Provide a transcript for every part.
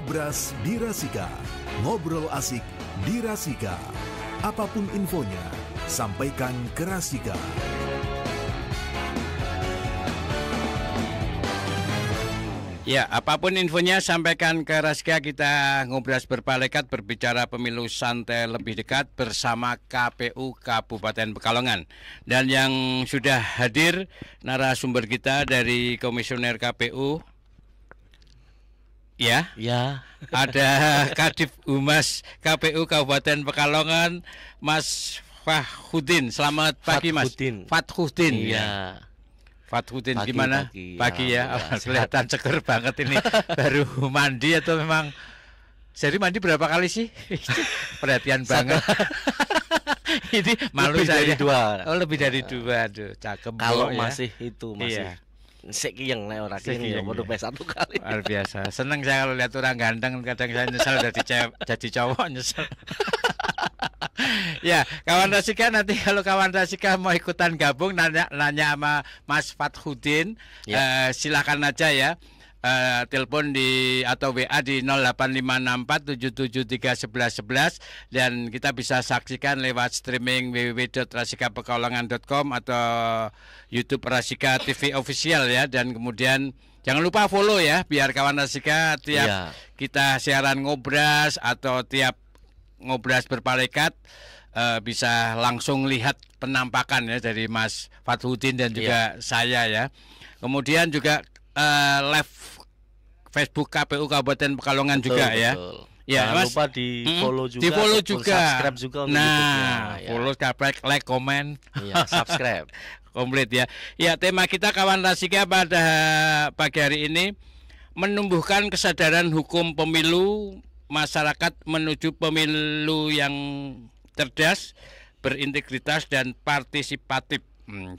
Ngobras di Rasika. Ngobrol asik di Rasika. Apapun infonya, sampaikan ke Rasika. Ya, apapun infonya sampaikan ke Rasika. Kita ngobras berpalekat, berbicara pemilu santai lebih dekat bersama KPU Kabupaten Pekalongan. Dan yang sudah hadir narasumber kita dari Komisioner KPU. Ya, ada Kadif Humas KPU Kabupaten Pekalongan, Mas Fathudin. Selamat pagi, Mas. Fathudin. Iya. Fathudin, gimana? Pagi ya, kelihatan seger banget ini. Baru mandi atau memang jadi mandi berapa kali sih? Perhatian banget. Ini malu lebih saya. dari 2. Oh, lebih dari 2. Aduh, cakep. Kalau ya. masih itu masih. Iya. Sekiyeng nek ora kiyeng ya baru satu kali. Luar biasa. Seneng saya kalau lihat orang ganteng, kadang saya nyesel jadi cowok nyesel. Ya, kawan Rasika, nanti kalau kawan Rasika mau ikutan gabung nanya sama Mas Fathudin, ya. Silakan aja ya. Telepon di atau WA di 08564773111 dan kita bisa saksikan lewat streaming www.rasikapekalongan.com atau YouTube Rasika TV official ya. Dan kemudian jangan lupa follow ya, biar kawan Rasika tiap kita siaran ngobras atau tiap ngobras berpalekat bisa langsung lihat penampakan ya dari Mas Fathudin dan juga saya ya. Kemudian juga live Facebook KPU Kabupaten Pekalongan juga ya. Ya, jangan Mas, lupa di follow juga. Di follow juga. Subscribe juga untuk YouTube-nya. Follow, like, komen. Iya, subscribe. Komplit ya. Ya, tema kita kawan Rasika pada pagi hari ini menumbuhkan kesadaran hukum pemilu masyarakat menuju pemilu yang cerdas, berintegritas dan partisipatif.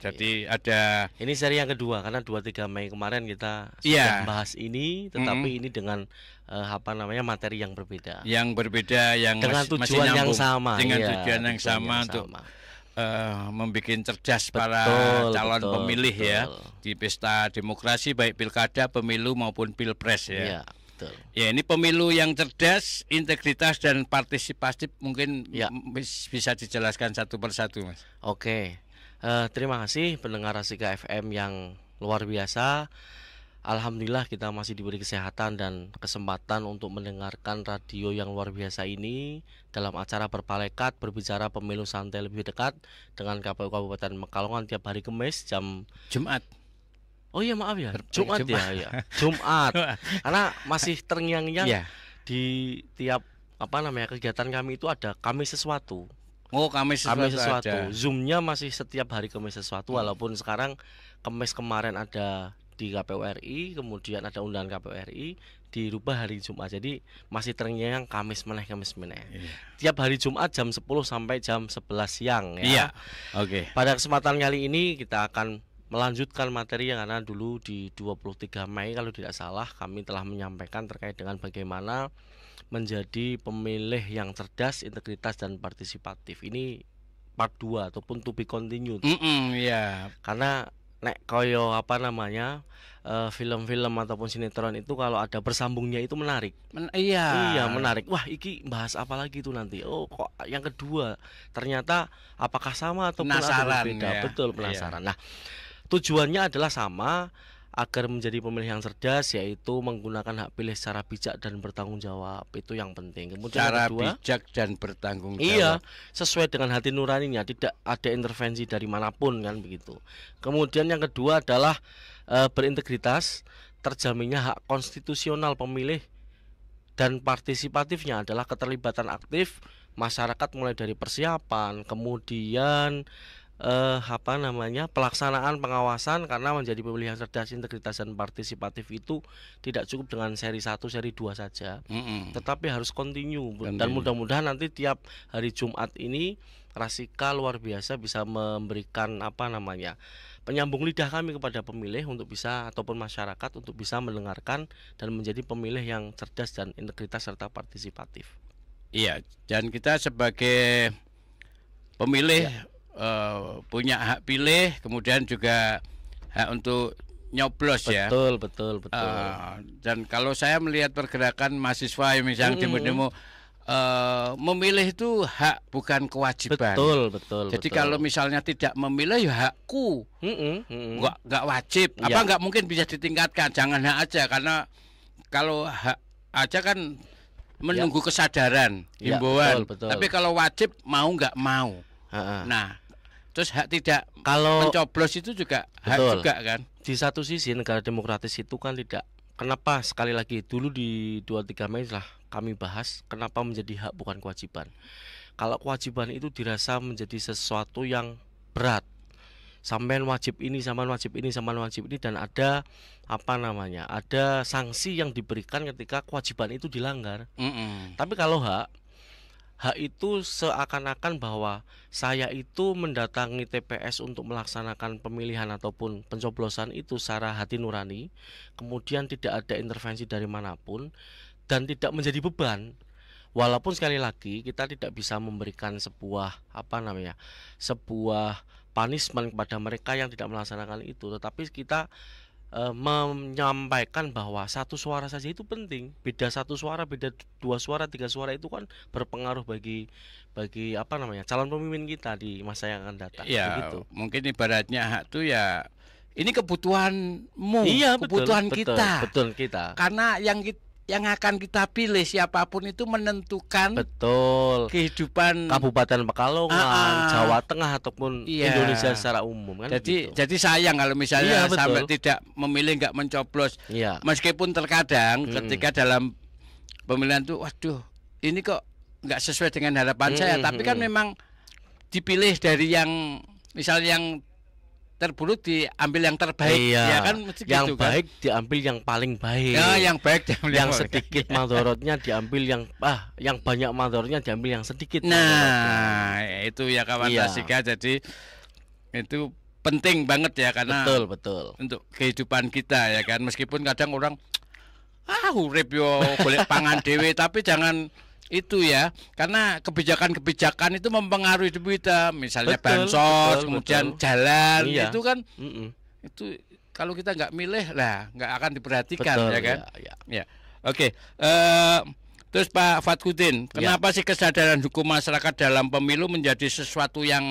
Jadi ada ini seri yang kedua karena 2-3 Mei kemarin kita sudah bahas ini, tetapi ini dengan materi yang berbeda. Yang berbeda yang dengan tujuan yang sama. Dengan tujuan yang sama untuk membuat cerdas para calon pemilih ya di pesta demokrasi baik pilkada, pemilu maupun pilpres ya. Betul. Ya, ini pemilu yang cerdas, integritas dan partisipatif mungkin bisa dijelaskan satu persatu, Mas. Oke. Terima kasih pendengar Rasika FM yang luar biasa. Alhamdulillah kita masih diberi kesehatan dan kesempatan untuk mendengarkan radio yang luar biasa ini dalam acara berpalekat berbicara pemilu santai lebih dekat dengan KPU Kabupaten Pekalongan tiap hari Kamis jam Jumat. Oh iya maaf ya, Jumat. Ya. Jumat. Karena masih terngiang-ngiang di tiap kegiatan kami itu ada Kamis sesuatu. Oh, Kamis sesuatu. Zoom-nya masih setiap hari Kamis sesuatu, walaupun sekarang Kamis kemarin ada di KPU RI, kemudian ada undangan KPU RI, dirubah hari Jumat. Jadi masih terngiang Kamis meneh. Tiap hari Jumat jam 10 sampai jam 11 siang ya. Iya. Oke. Pada kesempatan kali ini kita akan melanjutkan materi yang karena dulu di 23 Mei kalau tidak salah kami telah menyampaikan terkait dengan bagaimana menjadi pemilih yang cerdas, integritas dan partisipatif. Ini part 2 ataupun to be continued. Karena nek koyo film-film ataupun sinetron itu kalau ada bersambungnya itu menarik. Iya, menarik. Wah, iki bahas apa lagi itu nanti? Oh, kok yang kedua ternyata apakah sama ataupun ada berbeda? Betul, penasaran. Nah, tujuannya adalah sama, agar menjadi pemilih yang cerdas, yaitu menggunakan hak pilih secara bijak dan bertanggung jawab. Itu yang penting. Kemudian secara yang kedua, bijak dan bertanggung jawab. Iya, sesuai dengan hati nuraninya, tidak ada intervensi dari manapun kan begitu. Kemudian yang kedua adalah berintegritas, terjaminnya hak konstitusional pemilih, dan partisipatifnya adalah keterlibatan aktif masyarakat mulai dari persiapan, kemudian pelaksanaan pengawasan, karena menjadi pemilih yang cerdas, integritas dan partisipatif itu tidak cukup dengan seri 1, seri 2 saja, tetapi harus continue. Dan mudah-mudahan nanti tiap hari Jumat ini Rasika luar biasa bisa memberikan penyambung lidah kami kepada pemilih untuk bisa ataupun masyarakat untuk bisa mendengarkan dan menjadi pemilih yang cerdas dan integritas serta partisipatif. Iya, dan kita sebagai pemilih punya hak pilih, kemudian juga hak untuk nyoblos ya. Betul. Dan kalau saya melihat pergerakan mahasiswa yang misalnya demo-demo, memilih itu hak bukan kewajiban. Betul. Jadi kalau misalnya tidak memilih ya hakku, nggak wajib. Apa nggak mungkin bisa ditingkatkan? Jangan hak aja, karena kalau hak aja kan menunggu kesadaran, himbauan. Betul. Tapi kalau wajib mau nggak mau. Nah, terus hak tidak kalau mencoblos itu juga hak juga kan. Di satu sisi negara demokratis itu kan tidak. Kenapa sekali lagi dulu di 23 Mei lah kami bahas kenapa menjadi hak bukan kewajiban. Kalau kewajiban itu dirasa menjadi sesuatu yang berat. Sampean wajib ini, sampean wajib ini, sampean wajib ini, dan ada ada sanksi yang diberikan ketika kewajiban itu dilanggar. Tapi kalau hak itu seakan-akan bahwa saya itu mendatangi TPS untuk melaksanakan pemilihan ataupun pencoblosan itu secara hati nurani, kemudian tidak ada intervensi dari manapun dan tidak menjadi beban. Walaupun sekali lagi kita tidak bisa memberikan sebuah sebuah punishment kepada mereka yang tidak melaksanakan itu, tetapi kita menyampaikan bahwa satu suara saja itu penting. Beda satu suara, beda 2 suara, 3 suara itu kan berpengaruh bagi calon pemimpin kita di masa yang akan datang. Begitu. Mungkin ibaratnya hak itu ya ini kebutuhanmu, kebutuhan kita. Betul kita. Karena yang akan kita pilih siapapun itu menentukan kehidupan Kabupaten Pekalongan, Jawa Tengah ataupun Indonesia secara umum kan. Jadi sayang kalau misalnya sampai tidak memilih, nggak mencoblos. Meskipun terkadang ketika dalam pemilihan itu, waduh, ini kok nggak sesuai dengan harapan saya. Tapi kan memang dipilih dari yang misalnya yang terburuk diambil yang terbaik, ya kan, yang gitu, baik kan? Diambil yang paling baik. Yang baik diambil yang sedikit madorotnya diambil yang banyak madorotnya diambil yang sedikit. Nah, itu ya kawan Rasika. Jadi itu penting banget ya, karena betul untuk kehidupan kita ya kan. Meskipun kadang orang urip yo golek pangan dhewe, tapi jangan itu ya, karena kebijakan-kebijakan itu mempengaruhi hidup kita, misalnya bansos, kemudian jalan, itu kan itu kalau kita nggak milih lah nggak akan diperhatikan, ya kan. Oke. Terus Pak Fatkudin, kenapa sih kesadaran hukum masyarakat dalam pemilu menjadi sesuatu yang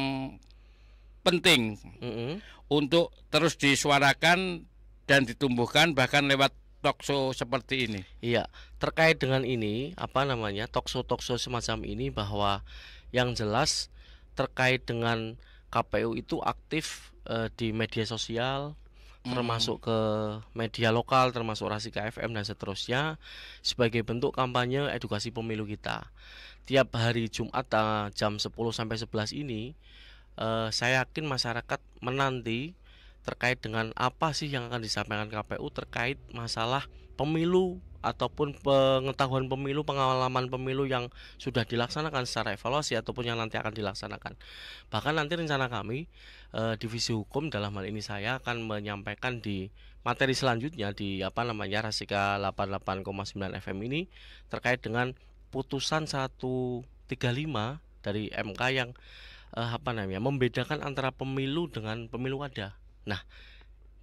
penting untuk terus disuarakan dan ditumbuhkan bahkan lewat talkshow seperti ini? Terkait dengan ini, talkshow semacam ini, bahwa yang jelas terkait dengan KPU itu aktif di media sosial, termasuk ke media lokal, termasuk Rasika FM dan seterusnya, sebagai bentuk kampanye edukasi pemilu kita. Tiap hari Jumat jam 10 sampai 11 ini, saya yakin masyarakat menanti terkait dengan apa sih yang akan disampaikan KPU terkait masalah pemilu ataupun pengetahuan pemilu, pengalaman pemilu yang sudah dilaksanakan secara evaluasi ataupun yang nanti akan dilaksanakan. Bahkan nanti rencana kami divisi hukum, dalam hal ini saya akan menyampaikan di materi selanjutnya di Rasika 88,9 FM ini terkait dengan putusan 135 dari MK yang membedakan antara pemilu dengan pemilu kada. Nah,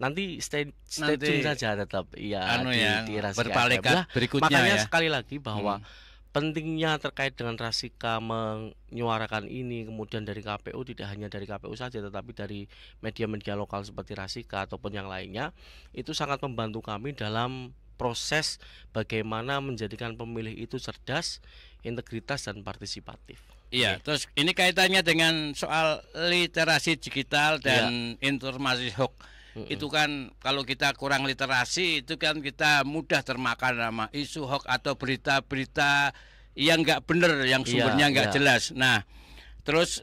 nanti stay tune saja tetap di Rasika berikutnya. Makanya sekali lagi bahwa pentingnya terkait dengan Rasika menyuarakan ini, kemudian dari KPU, tidak hanya dari KPU saja tetapi dari media-media lokal seperti Rasika ataupun yang lainnya, itu sangat membantu kami dalam proses bagaimana menjadikan pemilih itu cerdas, integritas dan partisipatif. Terus ini kaitannya dengan soal literasi digital dan informasi hoax. Itu kan kalau kita kurang literasi, itu kan kita mudah termakan sama isu hoax atau berita-berita yang nggak benar, yang sumbernya nggak jelas. Nah, terus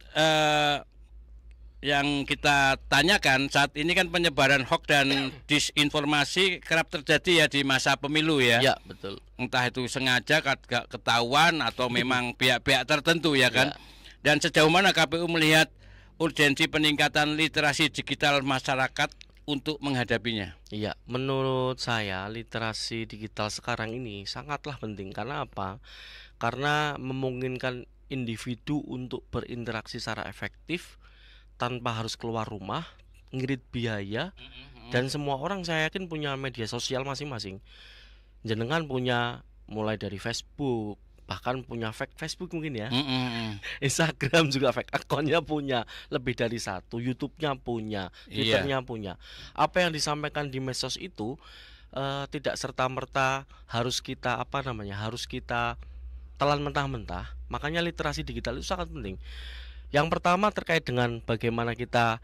yang kita tanyakan saat ini kan penyebaran hoax dan disinformasi kerap terjadi ya di masa pemilu ya. Iya, betul. Entah itu sengaja gak ketahuan atau memang pihak-pihak tertentu ya kan. Dan sejauh mana KPU melihat urgensi peningkatan literasi digital masyarakat untuk menghadapinya? Iya, menurut saya literasi digital sekarang ini sangatlah penting. Karena apa? Karena memungkinkan individu untuk berinteraksi secara efektif tanpa harus keluar rumah, ngirit biaya, Dan semua orang saya yakin punya media sosial masing-masing. Jenengan punya mulai dari Facebook, bahkan punya fake Facebook mungkin ya. Instagram juga fake akunnya punya lebih dari satu, YouTube-nya punya, Twitter-nya punya. Apa yang disampaikan di medsos itu tidak serta-merta harus kita harus kita telan mentah-mentah. Makanya literasi digital itu sangat penting. Yang pertama terkait dengan bagaimana kita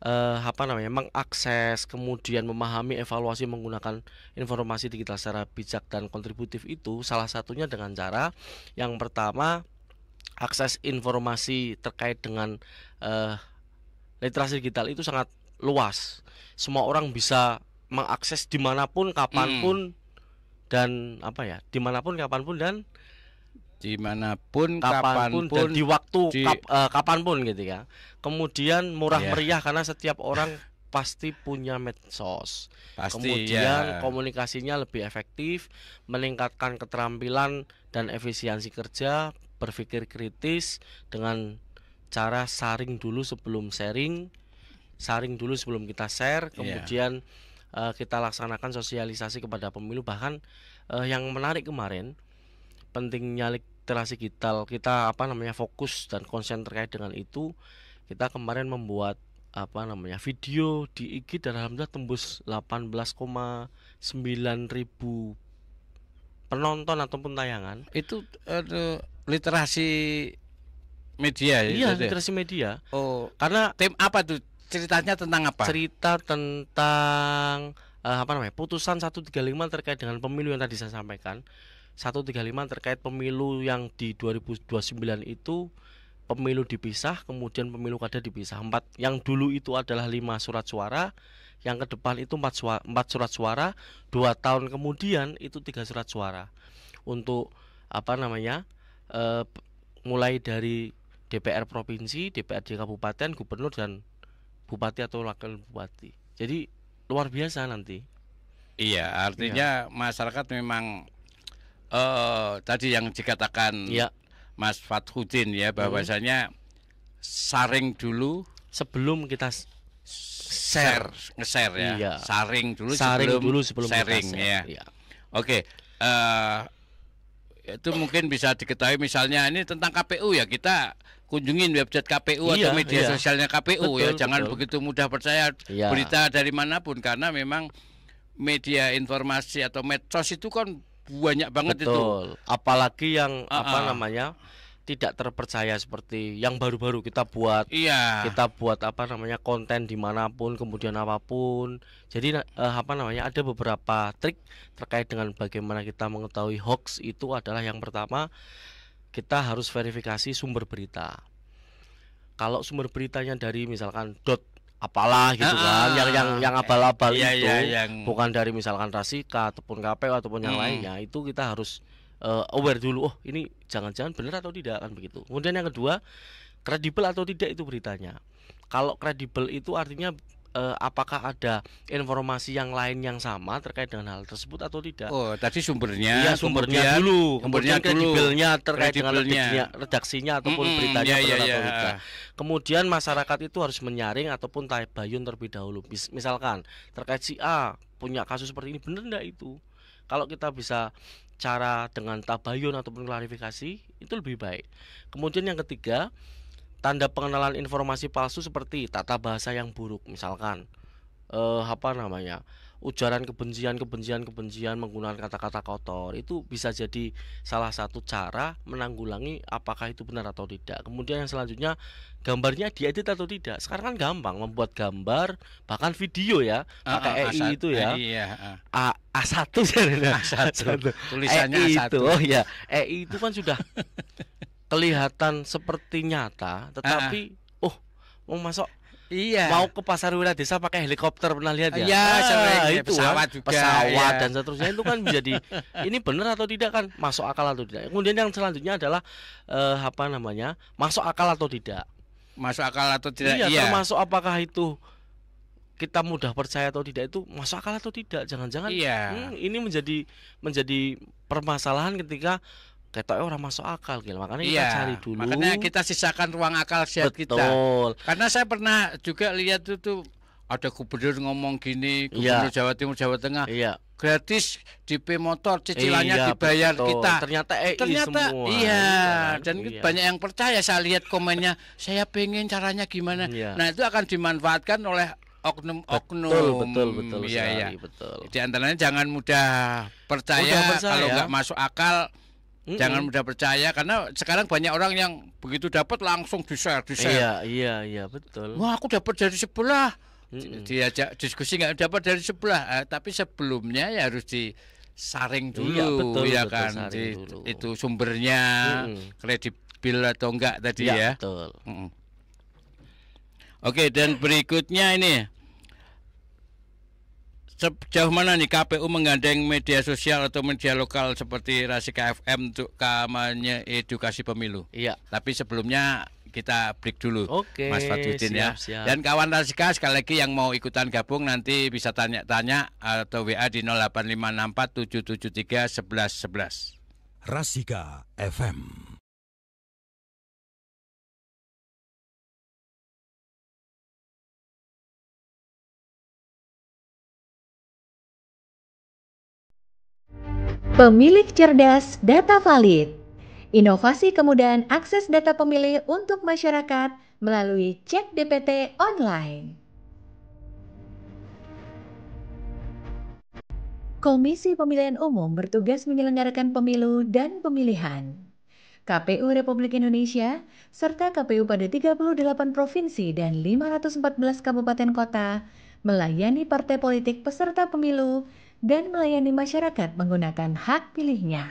mengakses, kemudian memahami, evaluasi menggunakan informasi digital secara bijak dan kontributif itu salah satunya dengan cara yang pertama, akses informasi terkait dengan literasi digital itu sangat luas. Semua orang bisa mengakses dimanapun, kapanpun, dan dimanapun, kapanpun, dan kapanpun dan di waktu kapanpun gitu ya. Kemudian murah meriah karena setiap orang pasti punya medsos. Kemudian komunikasinya lebih efektif, meningkatkan keterampilan dan efisiensi kerja, berpikir kritis dengan cara saring dulu sebelum sharing, saring dulu sebelum kita share, kemudian kita laksanakan sosialisasi kepada pemilu. Bahkan yang menarik kemarin, pentingnya literasi digital, kita fokus dan konsen terkait dengan itu. Kita kemarin membuat video di IG dan alhamdulillah tembus 18,9 ribu penonton ataupun tayangan. Itu literasi media ya? Iya, literasi media. Oh, karena tim apa tuh? Ceritanya tentang apa? Cerita tentang putusan 135 terkait dengan pemilu yang tadi saya sampaikan. 135 terkait pemilu yang di 2029 itu pemilu dipisah, kemudian pemilu kada dipisah. Yang dulu itu adalah 5 surat suara, yang ke depan itu 4 surat suara, 2 tahun kemudian itu 3 surat suara. Untuk mulai dari DPR provinsi, DPRD kabupaten, gubernur dan bupati atau wakil bupati. Jadi luar biasa nanti. Iya, artinya masyarakat memang tadi yang dikatakan Mas Fathudin ya, bahwasanya saring dulu sebelum kita nge-share ya. Saring dulu sebelum sharing ya. Oke, itu mungkin bisa diketahui misalnya ini tentang KPU ya, kita kunjungin website KPU atau media sosialnya KPU. Betul, jangan begitu mudah percaya berita dari manapun, karena memang media informasi atau medsos itu kan banyak banget. Itu apalagi yang tidak terpercaya seperti yang baru-baru kita buat. Kita buat konten dimanapun, kemudian apapun. Jadi ada beberapa trik terkait dengan bagaimana kita mengetahui hoax. Itu adalah yang pertama, kita harus verifikasi sumber berita. Kalau sumber beritanya dari misalkan apalah gitu kan, yang abal-abal itu bukan dari misalkan Rasika ataupun KPU ataupun yang lainnya, itu kita harus aware dulu. Oh, ini jangan-jangan benar atau tidak, kan begitu. Kemudian yang kedua, kredibel atau tidak itu beritanya. Kalau kredibel itu artinya apakah ada informasi yang lain yang sama terkait dengan hal tersebut atau tidak. Oh, tadi sumbernya. Iya, sumbernya dulu. Kemudian kredibelnya terkait dengan redaksinya ataupun beritanya benar atau tidak. Kemudian masyarakat itu harus menyaring ataupun tabayun terlebih dahulu. Misalkan terkait si A punya kasus seperti ini, benar enggak itu? Kalau kita bisa cara dengan tabayun ataupun klarifikasi, itu lebih baik. Kemudian yang ketiga, tanda pengenalan informasi palsu seperti tata bahasa yang buruk, misalkan ujaran kebencian menggunakan kata-kata kotor, itu bisa jadi salah satu cara menanggulangi apakah itu benar atau tidak. Kemudian yang selanjutnya, gambarnya diedit atau tidak. Sekarang kan gampang membuat gambar, bahkan video ya, pakai EI itu ya. A1 tulisannya A1 itu. Oh ya, EI itu kan sudah kelihatan seperti nyata, tetapi mau masuk mau ke pasar wilayah desa pakai helikopter, pernah lihat ya? Itu pesawat juga, pesawat dan seterusnya, itu kan menjadi ini benar atau tidak, kan masuk akal atau tidak. Kemudian yang selanjutnya adalah masuk akal atau tidak. Masuk akal atau tidak? Iya, termasuk apakah itu kita mudah percaya atau tidak, itu masuk akal atau tidak. Jangan-jangan ini menjadi permasalahan ketika kita orang masuk akal gitu. Makanya kita cari dulu. Makanya kita sisakan ruang akal sehat kita. Karena saya pernah juga lihat itu ada gubernur ngomong gini, gubernur Jawa Timur, Jawa Tengah, gratis DP motor, cicilannya dibayar betul. kita. Ternyata semua. Iya, dan banyak yang percaya. Saya lihat komennya, saya pengen caranya gimana. Nah itu akan dimanfaatkan oleh oknum-oknum. Betul iya, sekali, betul. Di antaranya jangan mudah percaya. Kalau nggak masuk akal. Jangan mudah percaya, karena sekarang banyak orang yang begitu dapat langsung di-share. Iya, betul. Wah, aku dapat dari sebelah. Diajak diskusi nggak dapat dari sebelah, tapi sebelumnya ya harus disaring dulu, kan, dulu. Itu sumbernya kredibel atau enggak tadi ya. Betul. Oke, dan berikutnya ini. Sejauh mana nih KPU menggandeng media sosial atau media lokal seperti Rasika FM untuk kampanye edukasi pemilu? Iya. Tapi sebelumnya kita break dulu, Mas Fadudin ya. Siap. Dan kawan Rasika sekali lagi yang mau ikutan gabung nanti bisa tanya-tanya atau WA di 085647731111. Rasika FM. Pemilih cerdas, data valid. Inovasi kemudahan akses data pemilih untuk masyarakat melalui Cek DPT online. Komisi Pemilihan Umum bertugas menyelenggarakan pemilu dan pemilihan. KPU Republik Indonesia serta KPU pada 38 provinsi dan 514 kabupaten kota melayani partai politik peserta pemilu dan melayani masyarakat menggunakan hak pilihnya.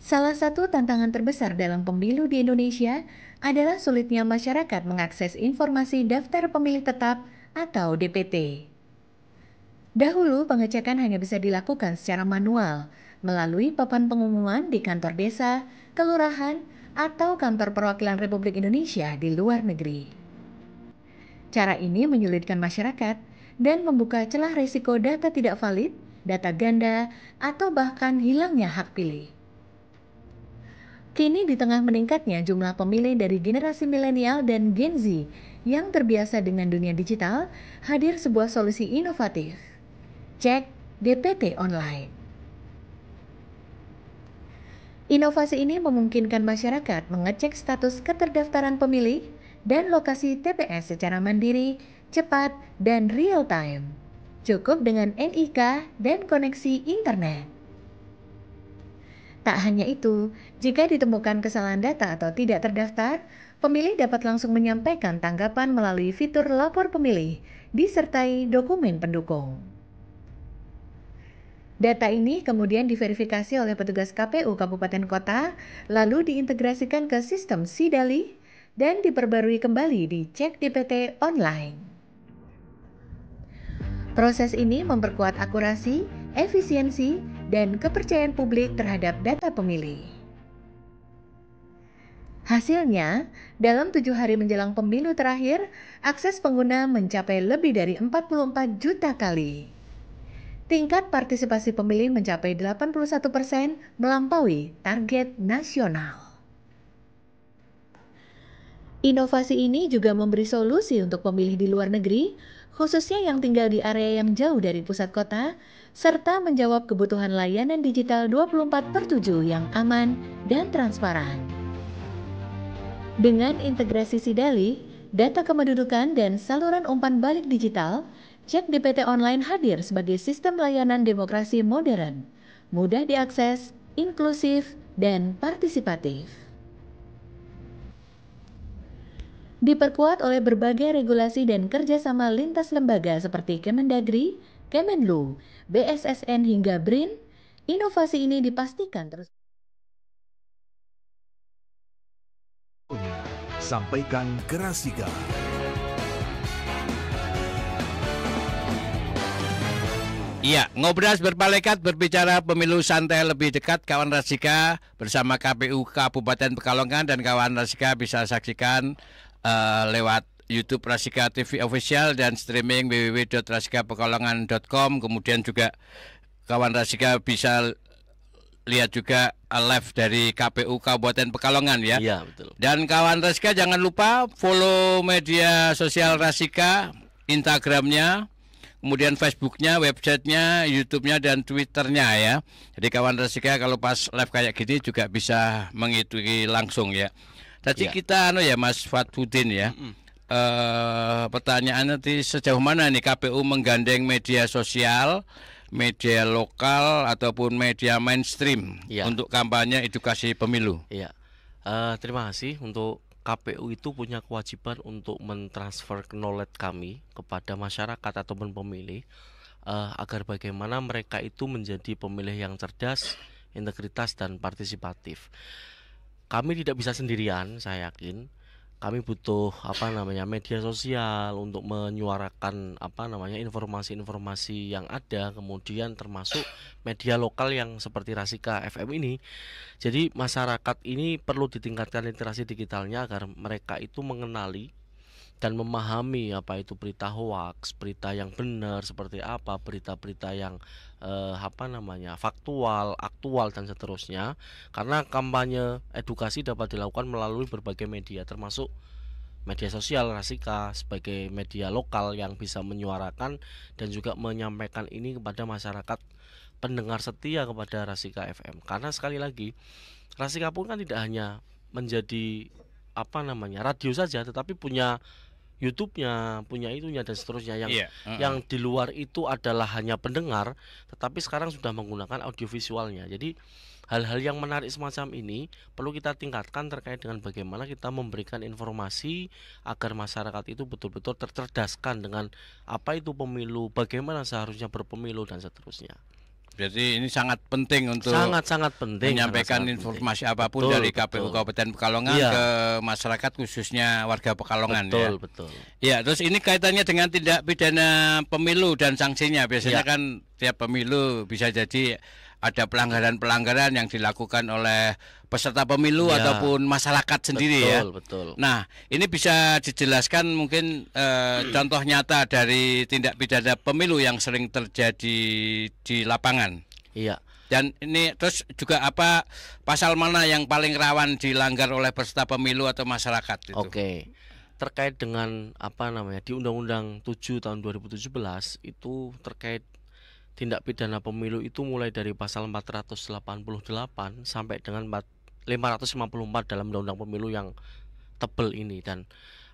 Salah satu tantangan terbesar dalam pemilu di Indonesia adalah sulitnya masyarakat mengakses informasi daftar pemilih tetap atau DPT. Dahulu pengecekan hanya bisa dilakukan secara manual melalui papan pengumuman di kantor desa, kelurahan, atau kantor perwakilan Republik Indonesia di luar negeri. Cara ini menyulitkan masyarakat dan membuka celah risiko data tidak valid, data ganda, atau bahkan hilangnya hak pilih. Kini di tengah meningkatnya jumlah pemilih dari generasi milenial dan Gen Z yang terbiasa dengan dunia digital, hadir sebuah solusi inovatif. Cek DPT online. Inovasi ini memungkinkan masyarakat mengecek status keterdaftaran pemilih dan lokasi TPS secara mandiri, cepat, dan real time. Cukup dengan NIK dan koneksi internet. Tak hanya itu, jika ditemukan kesalahan data atau tidak terdaftar, pemilih dapat langsung menyampaikan tanggapan melalui fitur lapor pemilih, disertai dokumen pendukung. Data ini kemudian diverifikasi oleh petugas KPU Kabupaten Kota, lalu diintegrasikan ke sistem Sidali, dan diperbarui kembali di Cek DPT online. Proses ini memperkuat akurasi, efisiensi, dan kepercayaan publik terhadap data pemilih. Hasilnya, dalam 7 hari menjelang pemilu terakhir, akses pengguna mencapai lebih dari 44 juta kali. Tingkat partisipasi pemilih mencapai 81%, melampaui target nasional. Inovasi ini juga memberi solusi untuk pemilih di luar negeri, khususnya yang tinggal di area yang jauh dari pusat kota, serta menjawab kebutuhan layanan digital 24/7 yang aman dan transparan. Dengan integrasi Sidali, data kependudukan, dan saluran umpan balik digital, Cek DPT online hadir sebagai sistem layanan demokrasi modern, mudah diakses, inklusif, dan partisipatif. Diperkuat oleh berbagai regulasi dan kerjasama lintas lembaga seperti Kemendagri, Kemenlu, BSSN hingga BRIN, inovasi ini dipastikan terus. Sampaikan ke Rasika. Iya, ngobras berpalekat berbicara pemilu santai lebih dekat kawan Rasika bersama KPU Kabupaten Pekalongan, dan kawan Rasika bisa saksikan lewat YouTube Rasika TV Official dan streaming www.rasikapekalongan.com. Kemudian juga kawan Rasika bisa lihat juga live dari KPU Kabupaten Pekalongan ya. Iya, betul. Dan kawan Rasika jangan lupa follow media sosial Rasika, Instagramnya, kemudian Facebooknya, websitenya, YouTube-nya, dan Twitternya ya. Jadi kawan Rasika kalau pas live kayak gini juga bisa mengikuti langsung ya. Tadi kita Mas Fatudin ya. Pertanyaannya sejauh mana nih KPU menggandeng media sosial, media lokal ataupun media mainstream untuk kampanye edukasi pemilu? Iya. Terima kasih. Untuk KPU itu punya kewajiban untuk mentransfer knowledge kami kepada masyarakat ataupun pemilih agar bagaimana mereka itu menjadi pemilih yang cerdas, integritas, dan partisipatif. Kami tidak bisa sendirian, saya yakin. Kami butuh media sosial untuk menyuarakan informasi-informasi yang ada, kemudian termasuk media lokal yang seperti Rasika FM ini. Jadi masyarakat ini perlu ditingkatkan literasi digitalnya agar mereka itu mengenali dan memahami apa itu berita hoaks, berita yang benar seperti apa, berita-berita yang faktual, aktual, dan seterusnya. Karena kampanye edukasi dapat dilakukan melalui berbagai media, termasuk media sosial Rasika sebagai media lokal yang bisa menyuarakan dan juga menyampaikan ini kepada masyarakat pendengar setia kepada Rasika FM. Karena sekali lagi, Rasika pun kan tidak hanya menjadi radio saja, tetapi punya YouTube-nya, punya itunya dan seterusnya yang di luar itu adalah hanya pendengar, tetapi sekarang sudah menggunakan audiovisualnya. Jadi hal-hal yang menarik semacam ini perlu kita tingkatkan terkait dengan bagaimana kita memberikan informasi agar masyarakat itu betul-betul tercerdaskan dengan apa itu pemilu, bagaimana seharusnya berpemilu, dan seterusnya. Jadi ini sangat penting untuk sangat penting menyampaikan informasi apapun dari KPU Kabupaten Pekalongan ke masyarakat, khususnya warga Pekalongan. Betul. Ya, terus ini kaitannya dengan tindak pidana pemilu dan sanksinya. Biasanya kan tiap pemilu bisa jadi ada pelanggaran-pelanggaran yang dilakukan oleh peserta pemilu ataupun masyarakat sendiri. Betul. Nah, ini bisa dijelaskan mungkin contoh nyata dari tindak pidana pemilu yang sering terjadi di lapangan. Iya. Dan ini terus juga apa pasal mana yang paling rawan dilanggar oleh peserta pemilu atau masyarakat itu? Oke. Terkait dengan di Undang-Undang 7 tahun 2017 itu terkait tindak pidana pemilu itu mulai dari pasal 488 sampai dengan 554 dalam Undang-Undang Pemilu yang tebal ini. Dan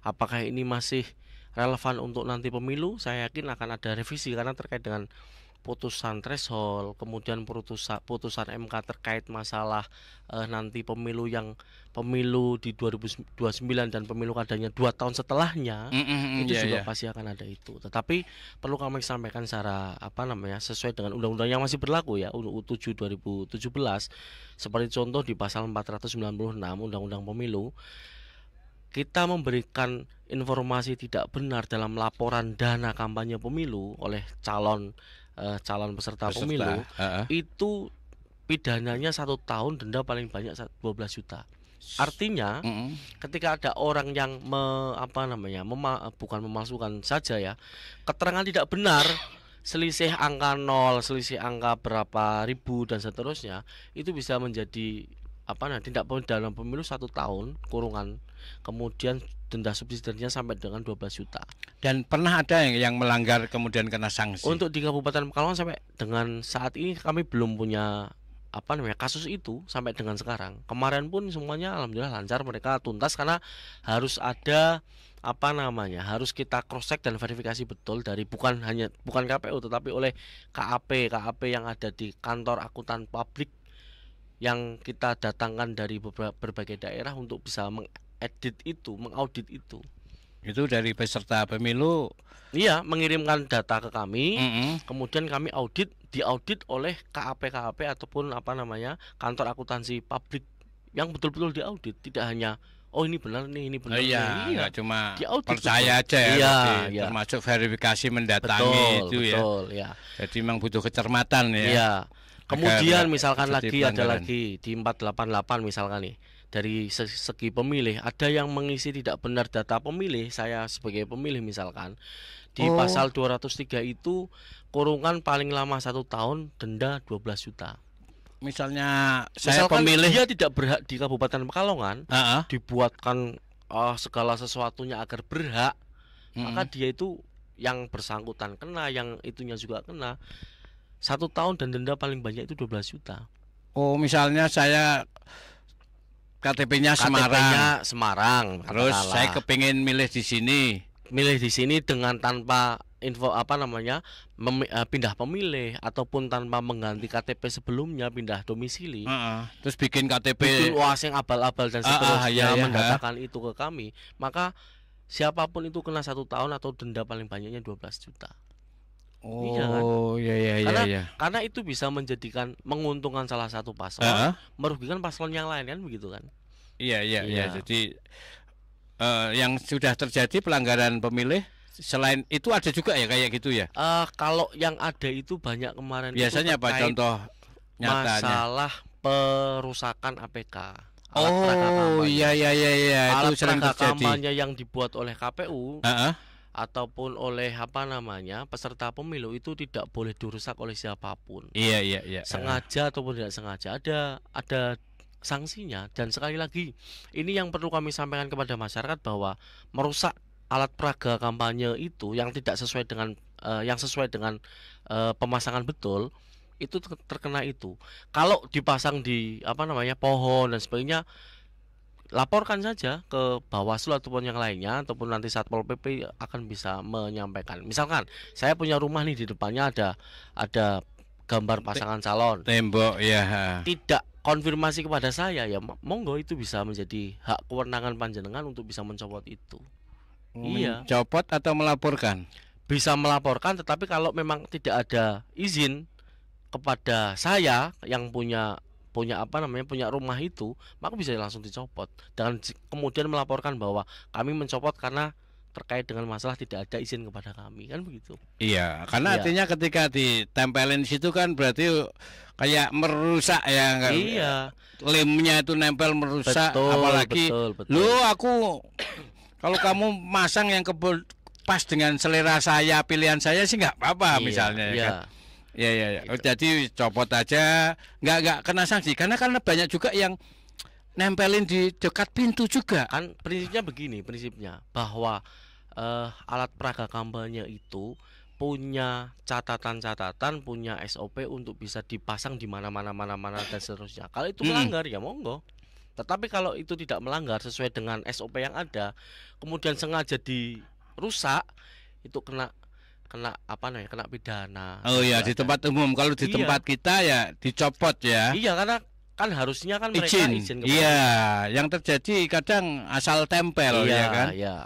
apakah ini masih relevan untuk nanti pemilu? Saya yakin akan ada revisi karena terkait dengan putusan threshold, kemudian putusan MK terkait masalah nanti pemilu di 2029 dan pemilu kadanya 2 tahun setelahnya itu juga pasti akan ada itu. Tetapi perlu kami sampaikan secara sesuai dengan undang-undang yang masih berlaku ya, UU 7 2017. Seperti contoh di pasal 496 Undang-Undang Pemilu, kita memberikan informasi tidak benar dalam laporan dana kampanye pemilu oleh calon peserta pemilu itu pidananya 1 tahun, denda paling banyak 12 juta. Artinya ketika ada orang yang bukan memalsukan saja ya, keterangan tidak benar, selisih angka 0, selisih angka berapa ribu dan seterusnya, itu bisa menjadi tindak pidana pemilu 1 tahun kurungan, kemudian denda subsidiarnya sampai dengan 12 juta. Dan pernah ada yang melanggar kemudian kena sanksi? Untuk di Kabupaten Pekalongan sampai dengan saat ini kami belum punya kasus itu sampai dengan sekarang. Kemarin pun semuanya alhamdulillah lancar, mereka tuntas karena harus ada harus kita cross check dan verifikasi betul dari bukan KPU tetapi oleh KAP yang ada di kantor akuntan publik yang kita datangkan dari berbagai daerah untuk bisa mengaudit itu. Itu dari peserta pemilu? Iya, mengirimkan data ke kami, kemudian kami diaudit oleh KAP ataupun kantor akuntansi publik yang betul-betul diaudit, tidak hanya ini benar nih, ini benar. Nggak cuma diaudit, percaya aja ya, termasuk verifikasi mendatangi betul, ya. Jadi memang butuh kecermatan ya. Iya. Kemudian misalkan ada lagi di 488 misalkan nih, dari segi pemilih ada yang mengisi tidak benar data pemilih, saya sebagai pemilih misalkan di pasal 203 itu kurungan paling lama 1 tahun, denda 12 juta. misalnya saya Misalkan pemilih dia tidak berhak di Kabupaten Pekalongan, Heeh. dibuatkan segala sesuatunya agar berhak, maka Mm-mm. dia itu yang bersangkutan kena, yang itunya juga kena. 1 tahun dan denda paling banyak itu 12 juta. Oh, misalnya saya KTP-nya Semarang. KTP-nya Semarang, Terus katakanlah. saya kepingin milih di sini. Milih di sini dengan tanpa info pindah pemilih ataupun tanpa mengganti KTP sebelumnya, pindah domisili. Heeh. Terus bikin KTP. Bikin UAS yang abal-abal dan seterusnya, iya, mendatakan itu ke kami, maka siapapun itu kena 1 tahun atau denda paling banyaknya 12 juta. Iya kan? Oh, iya. Karena itu bisa menguntungkan salah satu paslon, merugikan paslon yang lain, kan begitu kan? Iya. Iya. Jadi yang sudah terjadi pelanggaran pemilih selain itu ada juga ya kayak gitu ya. Kalau yang ada itu banyak kemarin. Biasanya itu apa contoh nyatanya? masalah perusakan APK. Alat peraga Oh, kampanye. iya. Alat Itu sering peraga terjadi. kampanye yang dibuat oleh KPU Heeh. ataupun oleh peserta pemilu itu tidak boleh dirusak oleh siapapun. Iya. Sengaja ataupun tidak sengaja ada sanksinya. Dan sekali lagi, ini yang perlu kami sampaikan kepada masyarakat bahwa merusak alat peraga kampanye itu yang tidak sesuai dengan pemasangan betul itu terkena itu. Kalau dipasang di pohon dan sebagainya, laporkan saja ke Bawaslu ataupun yang lainnya, ataupun nanti Satpol PP akan bisa menyampaikan. Misalkan saya punya rumah nih, di depannya ada gambar pasangan calon, Tembok ya. tidak konfirmasi kepada saya, ya monggo, itu bisa menjadi hak kewenangan panjenengan untuk bisa mencopot itu. Iya. Mencopot atau melaporkan? Bisa melaporkan, tetapi kalau memang tidak ada izin kepada saya yang punya rumah itu, maka bisa langsung dicopot dan kemudian melaporkan bahwa kami mencopot karena terkait dengan masalah tidak ada izin kepada kami, kan begitu. Iya, karena Iya. artinya ketika ditempelin situ kan berarti kayak merusak ya kan. Iya. Lemnya itu nempel merusak, Betul, apalagi betul. lu aku kalau kamu masang yang pas dengan selera saya, pilihan saya sih nggak apa-apa misalnya ya kan. Iya. Gitu. Jadi copot aja, nggak kena sanksi karena banyak juga yang nempelin di dekat pintu juga. Kan prinsipnya begini, bahwa alat peraga kampanye itu punya catatan, punya SOP untuk bisa dipasang di mana-mana dan seterusnya. Kalau itu melanggar ya monggo. Tetapi kalau itu tidak melanggar sesuai dengan SOP yang ada, kemudian sengaja dirusak, itu kena pidana. Oh iya, di tempat umum. Kalau di tempat kita ya dicopot ya. Iya, karena kan harusnya kan mereka izin kepada Iya, yang terjadi kadang asal tempel ya kan. Iya.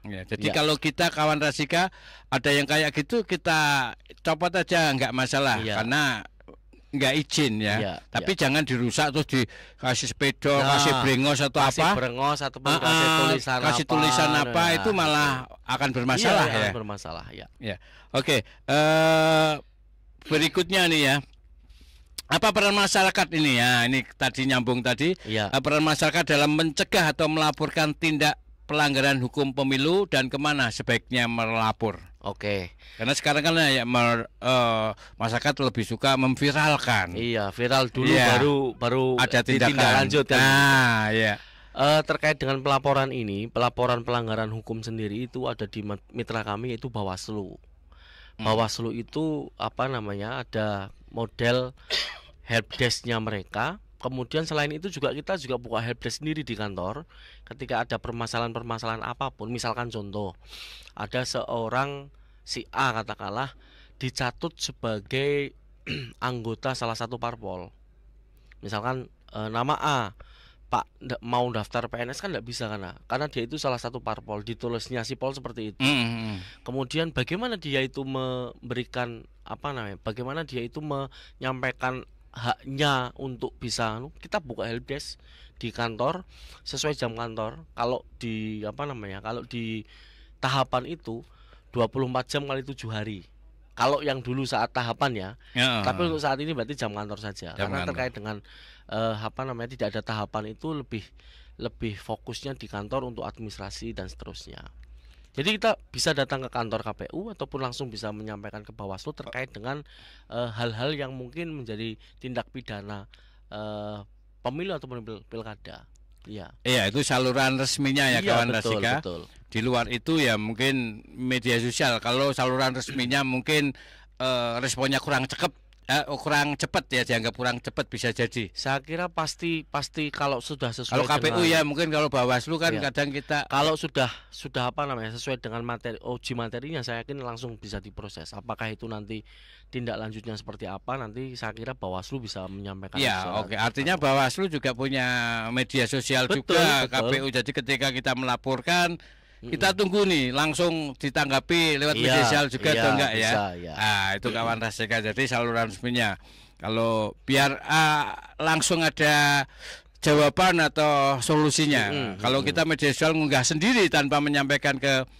Ya, jadi kalau kita kawan Rasika ada yang kayak gitu, kita copot aja nggak masalah karena nggak izin ya. Iya, Tapi jangan dirusak terus dikasih sepeda, kasih brengos atau kasih apa. brengos ataupun kasih tulisan apa itu malah akan bermasalah ya. Akan bermasalah ya. Ya. Oke, berikutnya nih ya. Apa peran masyarakat ini ya? Ini tadi nyambung tadi. Iya. Peran masyarakat dalam mencegah atau melaporkan tindak pelanggaran hukum pemilu dan kemana sebaiknya melapor? Oke. Karena sekarang kan ya masyarakat lebih suka memviralkan. Iya, viral dulu Iya. baru Ada tindakan. lanjut kan. Nah, ya. Terkait dengan pelaporan ini, pelaporan pelanggaran hukum sendiri itu ada di mitra kami, yaitu Bawaslu. Bawaslu itu ada model helpdesk-nya mereka. Kemudian selain itu kita juga buka helpdesk sendiri di kantor. Ketika ada permasalahan apapun, misalkan contoh, ada seorang si A katakanlah dicatut sebagai anggota salah satu parpol. Misalkan nama A, Pak mau daftar PNS kan nggak bisa karena dia itu salah satu parpol, ditulisnya sipol seperti itu. Kemudian bagaimana dia itu memberikan bagaimana dia itu menyampaikan haknya untuk bisa kita buka helpdesk di kantor sesuai jam kantor. Kalau di kalau di tahapan itu 24 jam kali 7 hari. Kalau yang dulu saat tahapan ya. Tapi untuk saat ini berarti jam kantor saja. Karena terkait dengan tidak ada tahapan itu lebih fokusnya di kantor untuk administrasi dan seterusnya. Jadi kita bisa datang ke kantor KPU ataupun langsung bisa menyampaikan ke Bawaslu terkait dengan hal-hal yang mungkin menjadi tindak pidana pemilu ataupun pilkada. Iya. Iya, itu saluran resminya ya, Iya, kawan betul, Rasika. betul. Di luar itu ya mungkin media sosial. Kalau saluran resminya mungkin responnya kurang cepat ya, dianggap kurang cepat bisa jadi. Saya kira pasti kalau sudah sesuai Kalau KPU dengan, ya mungkin, kalau Bawaslu kan Iya. kadang kita kalau sudah apa namanya sesuai dengan uji materinya, saya yakin langsung bisa diproses. Apakah itu nanti tindak lanjutnya seperti apa, nanti saya kira Bawaslu bisa menyampaikan. ya, oke. Artinya Bawaslu juga punya media sosial Betul, juga, betul. KPU. Jadi ketika kita melaporkan, kita tunggu nih langsung ditanggapi lewat Iya, media sosial juga iya, atau enggak ya? bisa, ya. Ah, itu kawan Rasika. Jadi saluran resminya. Kalau biar langsung ada jawaban atau solusinya. Kalau kita media sosial ngunggah sendiri tanpa menyampaikan ke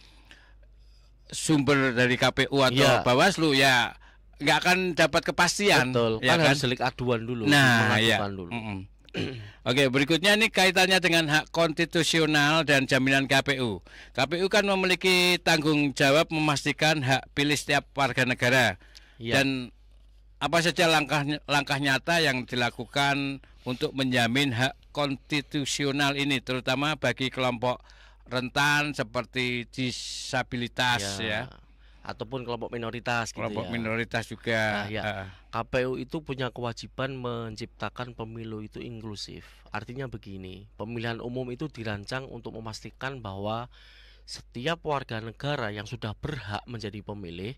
sumber dari KPU atau Iya. Bawaslu, ya nggak akan dapat kepastian. Betul, ya kan harus delik aduan dulu, Nah, ya. mengadukan dulu. Oke, berikutnya ini kaitannya dengan hak konstitusional dan jaminan KPU. KPU kan memiliki tanggung jawab memastikan hak pilih setiap warga negara. Iya. Dan apa saja langkah nyata yang dilakukan untuk menjamin hak konstitusional ini, terutama bagi kelompok rentan seperti disabilitas ya. Ataupun kelompok minoritas gitu Kelompok ya. minoritas juga. Nah, ya. KPU itu punya kewajiban menciptakan pemilu itu inklusif. Artinya begini, pemilihan umum itu dirancang untuk memastikan bahwa setiap warga negara yang sudah berhak menjadi pemilih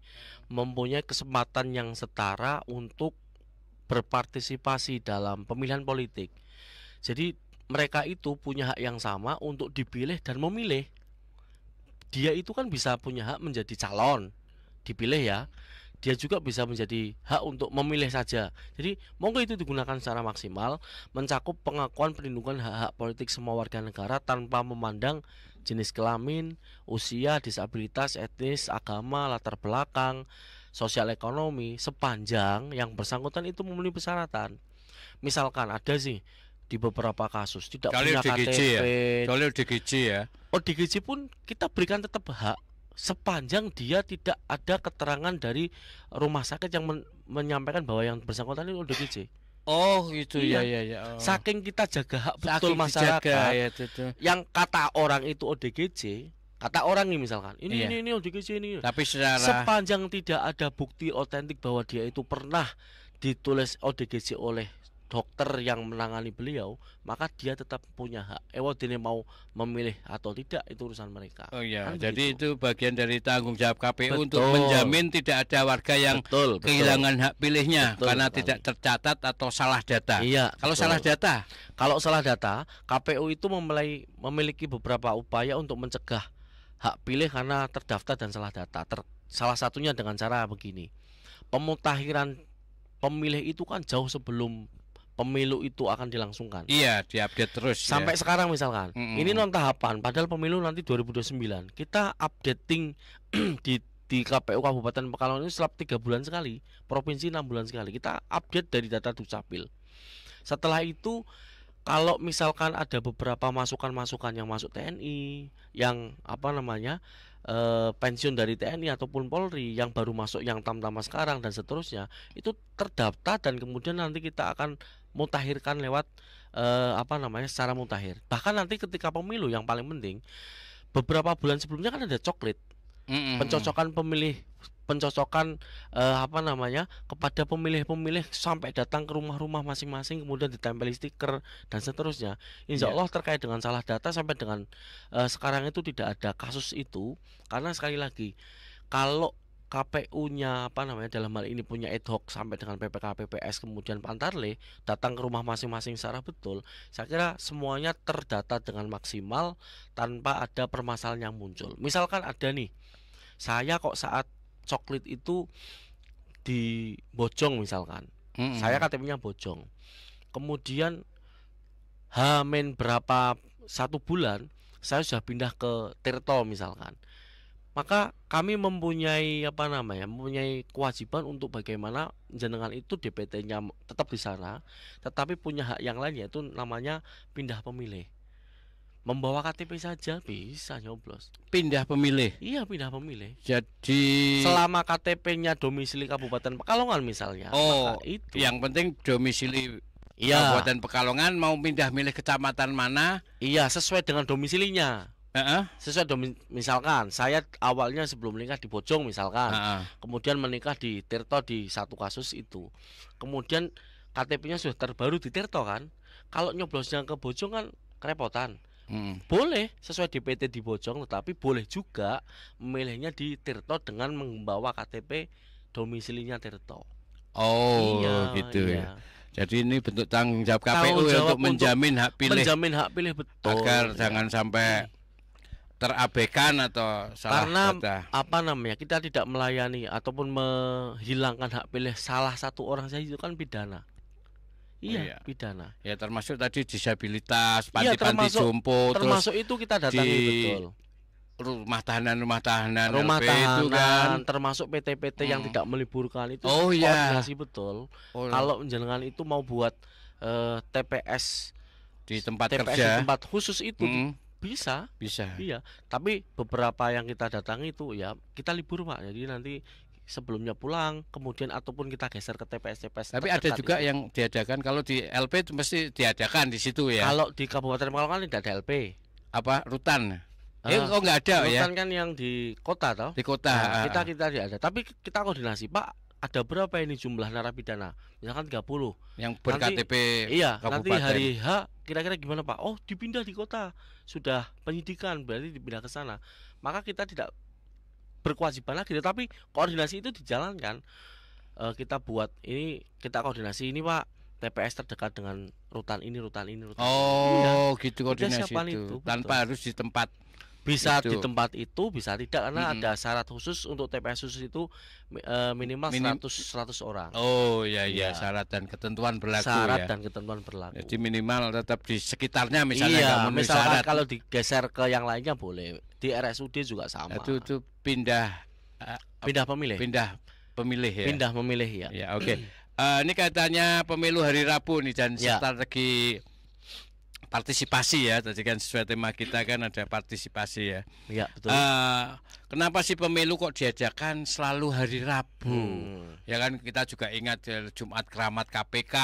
mempunyai kesempatan yang setara untuk berpartisipasi dalam pemilihan politik. Jadi mereka itu punya hak yang sama untuk dipilih dan memilih. Dia itu kan bisa punya hak menjadi calon, dipilih ya. Dia juga bisa menjadi hak untuk memilih saja. Jadi monggo itu digunakan secara maksimal, mencakup pengakuan perlindungan hak-hak politik semua warga negara tanpa memandang jenis kelamin, usia, disabilitas, etnis, agama, latar belakang, sosial ekonomi, sepanjang yang bersangkutan itu memenuhi persyaratan. Misalkan ada sih di beberapa kasus tidak punya KTP, Soalnya DGJ ya. ODGJ pun kita berikan tetap hak sepanjang dia tidak ada keterangan dari rumah sakit yang menyampaikan bahwa yang bersangkutan itu ODGJ. Oh gitu Iya. ya. Oh. Saking kita jaga hak betul Saking masyarakat, dijaga, ya, itu. yang kata orang itu ODGJ, kata orang nih misalkan, Iya. ini ODGJ ini. Tapi secara Sepanjang tidak ada bukti otentik bahwa dia itu pernah ditulis ODGJ oleh dokter yang menangani beliau, maka dia tetap punya hak. Dene mau memilih atau tidak itu urusan mereka. Oh iya, Kan jadi begitu. itu bagian dari tanggung jawab KPU untuk Betul. menjamin tidak ada warga yang Betul. kehilangan hak pilihnya Betul karena sekali. tidak tercatat atau salah data. Iya. Kalau betul. salah data, Kalau salah data, KPU itu memiliki beberapa upaya untuk mencegah hak pilih karena terdaftar dan salah data. Salah satunya dengan cara begini. Pemutakhiran pemilih itu kan jauh sebelum pemilu itu akan dilangsungkan. iya diupdate terus. Sampai ya. sekarang misalkan. Mm-mm. Ini non tahapan, padahal pemilu nanti 2029. Kita updating di KPU Kabupaten Pekalongan ini setiap 3 bulan sekali, provinsi 6 bulan sekali. Kita update dari data Dukcapil. Setelah itu kalau misalkan ada beberapa masukan-masukan yang masuk TNI, yang pensiun dari TNI ataupun Polri, yang baru masuk yang tamtama sekarang dan seterusnya, itu terdaftar dan kemudian nanti kita akan mutakhirkan lewat secara mutakhir. Bahkan nanti ketika pemilu yang paling penting, beberapa bulan sebelumnya kan ada coklit pencocokan pemilih, pencocokan kepada pemilih-pemilih sampai datang ke rumah-rumah masing-masing, kemudian ditempeli stiker dan seterusnya. Insya Allah terkait dengan salah data sampai dengan sekarang itu tidak ada kasus itu, karena sekali lagi kalau KPU-nya dalam hal ini punya ad hoc sampai dengan PPK PPS kemudian Pantarle datang ke rumah masing-masing secara betul, saya kira semuanya terdata dengan maksimal tanpa ada permasalahan yang muncul. Misalkan ada nih, saya kok saat coklit itu di Bojong misalkan, saya KTP-nya Bojong, kemudian H-min berapa 1 bulan saya sudah pindah ke Tirto misalkan, maka kami mempunyai mempunyai kewajiban untuk bagaimana jenengan itu DPT-nya tetap di sana, tetapi punya hak yang lain, yaitu namanya pindah pemilih. Membawa KTP saja bisa nyoblos. Pindah pemilih. Iya, pindah pemilih. Jadi selama KTP-nya domisili Kabupaten Pekalongan misalnya. Oh, itu. Yang penting domisili Iya. Kabupaten Pekalongan, mau pindah milih kecamatan mana? Iya, sesuai dengan domisilinya. Sesuai misalkan saya awalnya sebelum menikah di Bojong misalkan. Kemudian menikah di Tirto di satu kasus itu. Kemudian KTP-nya sudah terbaru di Tirto kan. Kalau nyoblosnya ke Bojong kan kerepotan. Boleh sesuai DPT di Bojong, tetapi boleh juga memilihnya di Tirto dengan membawa KTP domisilinya Tirto. Oh, iya, gitu ya. Jadi ini bentuk tanggung jawab KPU untuk menjamin hak pilih. Menjamin hak pilih, betul. Agar jangan sampai terabaikan atau salah karena data. Kita tidak melayani ataupun menghilangkan hak pilih salah satu orang saja itu kan pidana. Iya, pidana. Ya termasuk tadi disabilitas, panti-panti jompo, termasuk itu kita datangi betul. Rumah tahanan itu kan, termasuk PT-PT yang tidak meliburkan itu. Koordinasi betul. Kalau jenengan itu mau buat TPS di tempat TPS kerja, di tempat khusus itu bisa. Iya. Tapi beberapa yang kita datangi itu ya kita libur Pak. Jadi nanti sebelumnya pulang, kemudian ataupun kita geser ke TPS-TPS. Tapi ada juga itu yang diadakan, kalau di LP itu mesti diadakan di situ ya. Kalau di Kabupaten Pekalongan tidak ada LP. Apa rutan? Kok nggak ada ya? Rutan kan yang di kota toh? Di kota. Nah, kita tidak ada. Tapi kita koordinasi, Pak. Ada berapa ini jumlah narapidana? Misalkan 30. Yang ber-KTP iya, kabupaten. Nanti hari H kira-kira gimana Pak? Oh, dipindah di kota. Sudah penyidikan, berarti dipindah ke sana. Maka kita tidak berkewajiban lagi, tapi koordinasi itu dijalankan. Kita buat ini, kita koordinasi ini Pak, TPS terdekat dengan rutan ini. Oh, gitu koordinasi itu. Tanpa betul. Harus di tempat. Bisa itu. Di tempat itu, bisa tidak, karena ada syarat khusus untuk TPS khusus itu minimal 100 orang. Oh iya, syarat dan ketentuan berlaku. Dan ketentuan berlaku. Jadi minimal tetap di sekitarnya misalnya. Iya, misalkan kalau digeser ke yang lainnya boleh. Di RSUD juga sama. Itu pindah pemilih. Pindah pemilih ya. Pindah memilih ya. Ya, oke. Ini katanya pemilu hari Rabu nih dan strategi partisipasi ya, tadi kan sesuai tema kita kan ada partisipasi ya. Iya, betul. Kenapa sih pemilu kok diadakan selalu hari Rabu? Ya kan kita juga ingat Jumat Keramat KPK,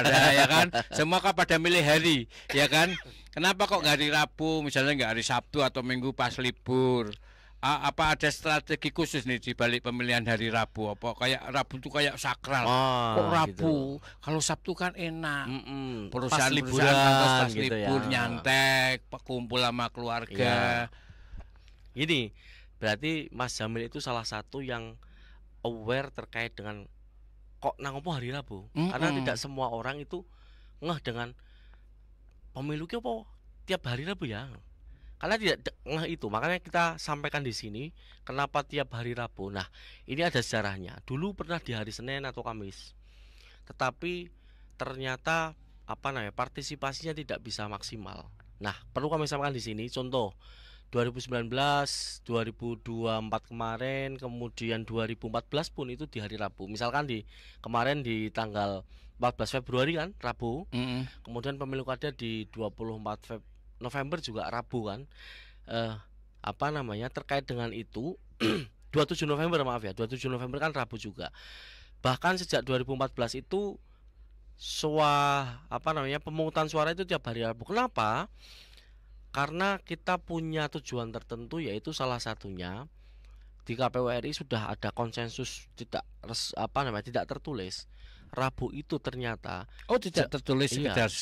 ya kan? Semua kan pada milih hari, ya kan? Kenapa kok nggak hari Rabu, misalnya nggak hari Sabtu atau Minggu pas libur? Apa ada strategi khusus nih di balik pemilihan hari Rabu? Apa kayak Rabu itu kayak sakral? Kok Rabu? Gitu. Kalau Sabtu kan enak. Perusahaan liburan pas gitu libur ya. Nyantek, kumpul sama keluarga. Ini berarti Mas Jamil itu salah satu yang aware terkait dengan kok nangopo hari Rabu. Karena tidak semua orang itu ngeh dengan pemilu ki apa tiap hari Rabu ya. Karena tidak itu, makanya kita sampaikan di sini kenapa tiap hari Rabu. Nah, ini ada sejarahnya. Dulu pernah di hari Senin atau Kamis, tetapi ternyata partisipasinya tidak bisa maksimal. Nah, perlu kami sampaikan di sini. Contoh 2019, 2024 kemarin, kemudian 2014 pun itu di hari Rabu. Misalkan kemarin di tanggal 14 Februari kan Rabu. Kemudian pemilu kada di 24 November juga Rabu kan. Terkait dengan itu 27 November 27 November kan Rabu juga. Bahkan sejak 2014 itu pemungutan suara itu tiap hari Rabu. Kenapa? Karena kita punya tujuan tertentu, yaitu salah satunya di KPU RI sudah ada konsensus tidak tertulis. Rabu itu ternyata tidak tertulis, sekedar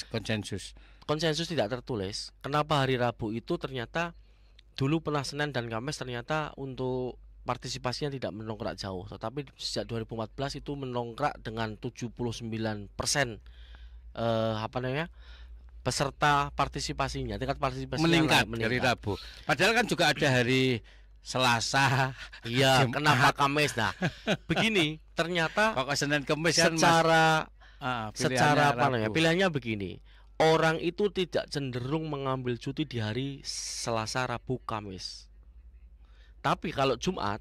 konsensus tidak tertulis. Kenapa hari Rabu itu ternyata dulu pernah Senin dan Kamis ternyata untuk partisipasinya tidak mendongkrak jauh, tetapi sejak 2014 itu mendongkrak dengan 79% peserta partisipasinya, tingkat partisipasinya meningkat dari Rabu. Padahal kan juga ada hari Selasa. Iya, kenapa Kamis? Nah, begini, ternyata kok Senin Kamis secara pilihannya begini. Orang itu tidak cenderung mengambil cuti di hari Selasa, Rabu, Kamis. Tapi kalau Jumat,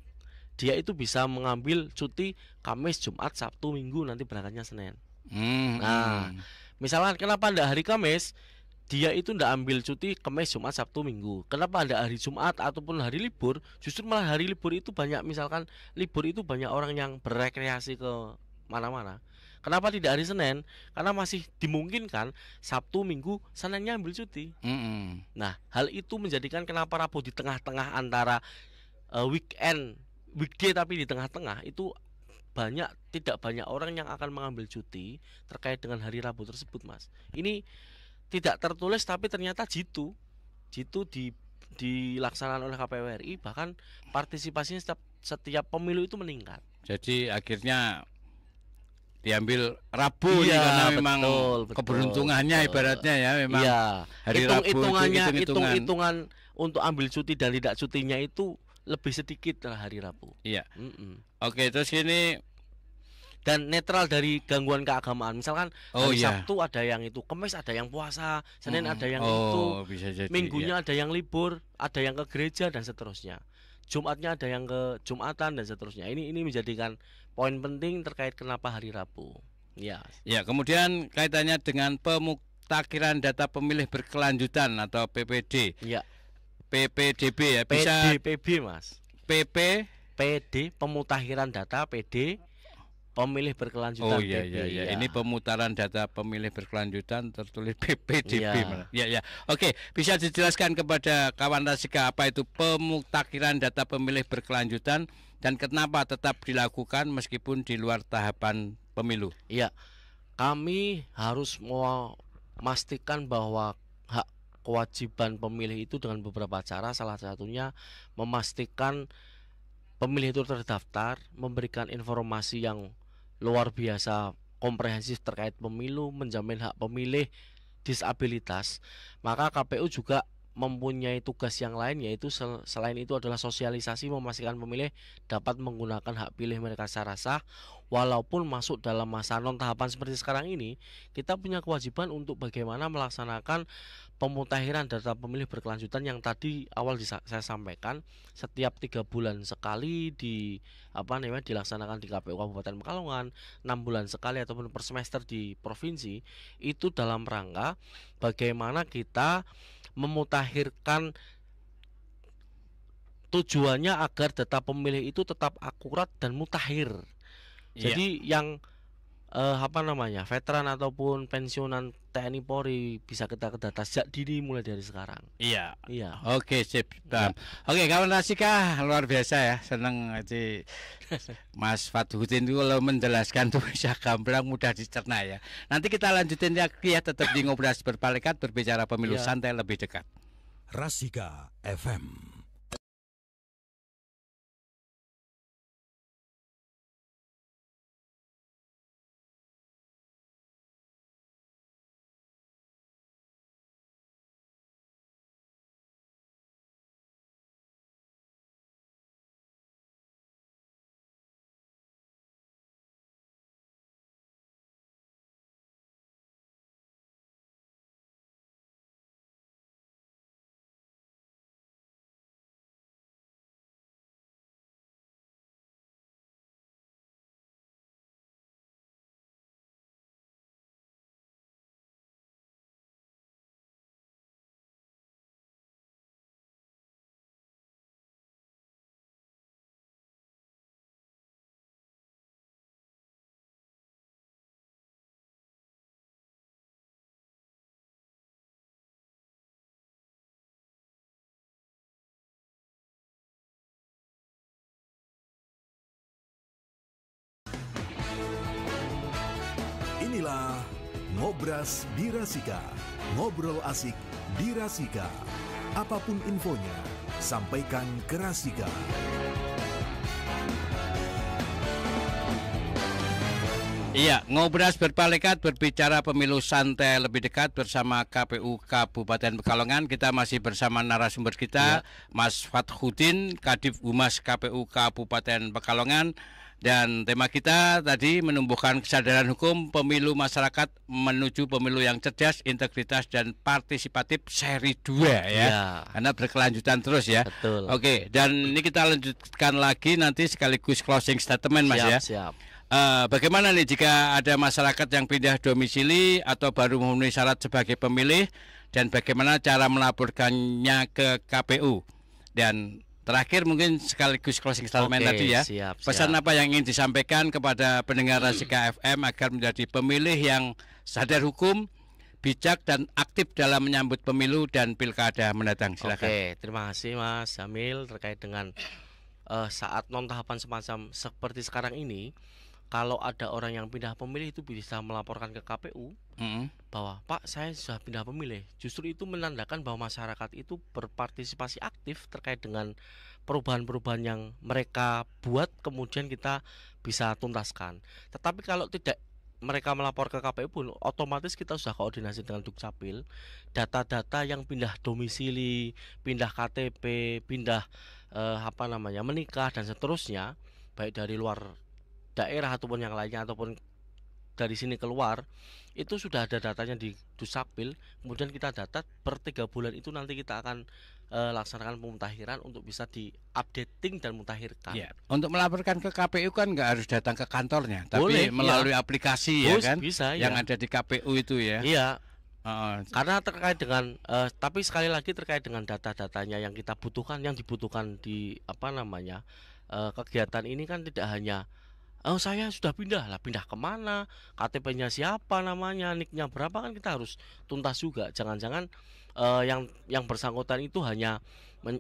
dia itu bisa mengambil cuti Kamis, Jumat, Sabtu, Minggu, nanti berangkatnya Senin. Nah, misalkan kenapa tidak hari Kamis? dia itu ndak ambil cuti Kamis, Jumat, Sabtu, Minggu. Kenapa ada hari Jumat ataupun hari libur? Justru malah hari libur itu banyak, misalkan libur itu banyak orang yang berekreasi ke mana-mana. Kenapa tidak hari Senin? Karena masih dimungkinkan Sabtu, Minggu, Seninnya ambil cuti. Nah, hal itu menjadikan kenapa Rabu di tengah-tengah antara weekday tapi di tengah-tengah itu tidak banyak orang yang akan mengambil cuti terkait dengan hari Rabu tersebut, Mas. Ini tidak tertulis tapi ternyata jitu dilaksanakan oleh KPU RI, bahkan partisipasinya setiap pemilu itu meningkat. Jadi akhirnya diambil Rabu karena memang keberuntungannya ibaratnya ya, memang hari Rabu hitung-hitungan untuk ambil cuti dan tidak cutinya itu lebih sedikit hari Rabu. Iya. Oke, terus ini dan netral dari gangguan keagamaan. Misalkan hari Sabtu ada yang itu, Kamis ada yang puasa, Senin ada yang itu, bisa jadi, Minggunya ada yang libur, ada yang ke gereja dan seterusnya. Jumatnya ada yang ke Jumatan dan seterusnya. Ini menjadikan poin penting terkait kenapa hari Rabu. Ya. Ya, kemudian kaitannya dengan pemutakhiran data pemilih berkelanjutan atau PPD. Ya. PPDB ya, bisa PB Mas. PD pemutakhiran data, PD pemilih berkelanjutan. Iya. Ini pemutaran data pemilih berkelanjutan tertulis PPDB. Ya. Oke, bisa dijelaskan kepada kawan Rasika apa itu pemutakhiran data pemilih berkelanjutan dan kenapa tetap dilakukan meskipun di luar tahapan pemilu? Iya. Kami harus memastikan bahwa hak kewajiban pemilih itu dengan beberapa cara, salah satunya memastikan pemilih itu terdaftar, memberikan informasi yang luar biasa komprehensif terkait pemilu, menjamin hak pemilih disabilitas. Maka KPU juga mempunyai tugas yang lain, yaitu selain itu adalah sosialisasi, memastikan pemilih dapat menggunakan hak pilih mereka secara sah. Walaupun masuk dalam masa non tahapan seperti sekarang ini, kita punya kewajiban untuk bagaimana melaksanakan pemutakhiran data pemilih berkelanjutan yang tadi awal saya sampaikan, setiap 3 bulan sekali dilaksanakan di KPU Kabupaten Pekalongan, 6 bulan sekali ataupun per semester di provinsi. Itu dalam rangka bagaimana kita memutakhirkan, tujuannya agar data pemilih itu tetap akurat dan mutakhir. Jadi yang veteran ataupun pensiunan TNI Polri bisa kita data sejak dini mulai dari sekarang. Iya. Oke, sip. Oke, kawan Rasika, luar biasa ya, senang Mas Fathuddin itu kalau menjelaskan tuh bisa gamblang, mudah dicerna ya. Nanti kita lanjutin lagi ya, tetap di Ngobras Berpalekat, berbicara pemilu santai lebih dekat. Rasika FM. Inilah Ngobras di Rasika. Ngobrol asik di Rasika. Apapun infonya, sampaikan ke Rasika. Iya, Ngobras Berpalekat, berbicara pemilu santai lebih dekat bersama KPU Kabupaten Pekalongan. Kita masih bersama narasumber kita, Mas Fathuddin, Kadif Humas KPU Kabupaten Pekalongan. Dan tema kita tadi menumbuhkan kesadaran hukum pemilu masyarakat menuju pemilu yang cerdas, integritas dan partisipatif seri 2 ya. Karena berkelanjutan terus ya. Betul. Oke, dan ini kita lanjutkan lagi nanti sekaligus closing statement Mas ya. Siap. Bagaimana nih jika ada masyarakat yang pindah domisili atau baru memenuhi syarat sebagai pemilih dan bagaimana cara melaporkannya ke KPU. Dan terakhir mungkin sekaligus closing statement tadi ya. Pesan apa yang ingin disampaikan kepada pendengar Rasika FM agar menjadi pemilih yang sadar hukum, bijak dan aktif dalam menyambut pemilu dan pilkada mendatang. Silakan. Oke, terima kasih Mas Jamil terkait dengan saat non tahapan semacam seperti sekarang ini. Kalau ada orang yang pindah pemilih itu bisa melaporkan ke KPU bahwa Pak, saya sudah pindah pemilih. Justru itu menandakan bahwa masyarakat itu berpartisipasi aktif terkait dengan perubahan-perubahan yang mereka buat, kemudian kita bisa tuntaskan. Tetapi kalau tidak mereka melapor ke KPU pun otomatis kita sudah koordinasi dengan Dukcapil. Data-data yang pindah domisili, pindah KTP, pindah menikah dan seterusnya, baik dari luar daerah ataupun yang lainnya ataupun dari sini keluar, itu sudah ada datanya di Dukcapil. Kemudian kita data per 3 bulan itu nanti kita akan laksanakan pemutakhiran untuk bisa di-updating dan mutakhirkan. Ya, untuk melaporkan ke KPU kan nggak harus datang ke kantornya, tapi boleh, melalui aplikasi ya kan, bisa, yang ada di KPU itu ya. Iya. Karena terkait dengan tapi sekali lagi terkait dengan data-datanya yang kita butuhkan, yang dibutuhkan di kegiatan ini kan tidak hanya saya sudah pindah lah, pindah kemana, KTP-nya siapa namanya, NIK-nya berapa, kan kita harus tuntas juga. Jangan-jangan yang bersangkutan itu hanya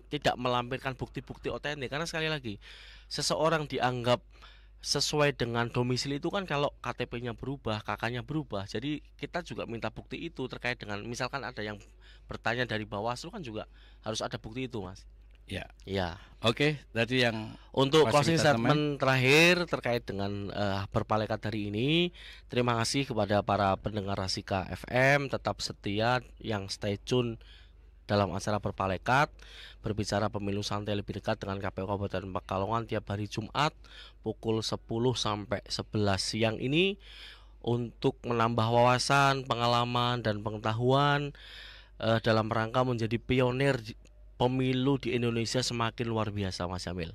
tidak melampirkan bukti-bukti otentik. Karena sekali lagi, seseorang dianggap sesuai dengan domisili itu kan kalau KTP-nya berubah, KK-nya berubah. Jadi kita juga minta bukti itu terkait dengan, misalkan ada yang bertanya dari Bawaslu kan juga harus ada bukti itu, Mas. Ya. Oke, tadi yang untuk closing statement terakhir terkait dengan berpalekat hari ini. Terima kasih kepada para pendengar Rasika FM, tetap setia yang stay tune dalam acara berpalekat, berbicara pemilu santai lebih dekat dengan KPU Kabupaten Pekalongan tiap hari Jumat pukul 10 sampai 11 siang ini untuk menambah wawasan, pengalaman dan pengetahuan dalam rangka menjadi pionir pemilu di Indonesia semakin luar biasa, Mas Jamil.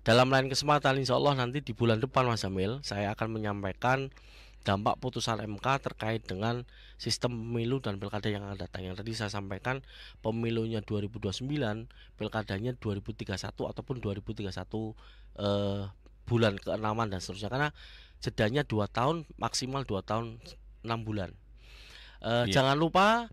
Dalam lain kesempatan insya Allah nanti di bulan depan, Mas Jamil, saya akan menyampaikan dampak putusan MK terkait dengan sistem pemilu dan pilkada yang akan datang. Yang tadi saya sampaikan pemilunya 2029, pilkadanya 2031 ataupun 2031 bulan ke-6 dan seterusnya, karena jedanya 2 tahun, maksimal 2 tahun 6 bulan. Jangan lupa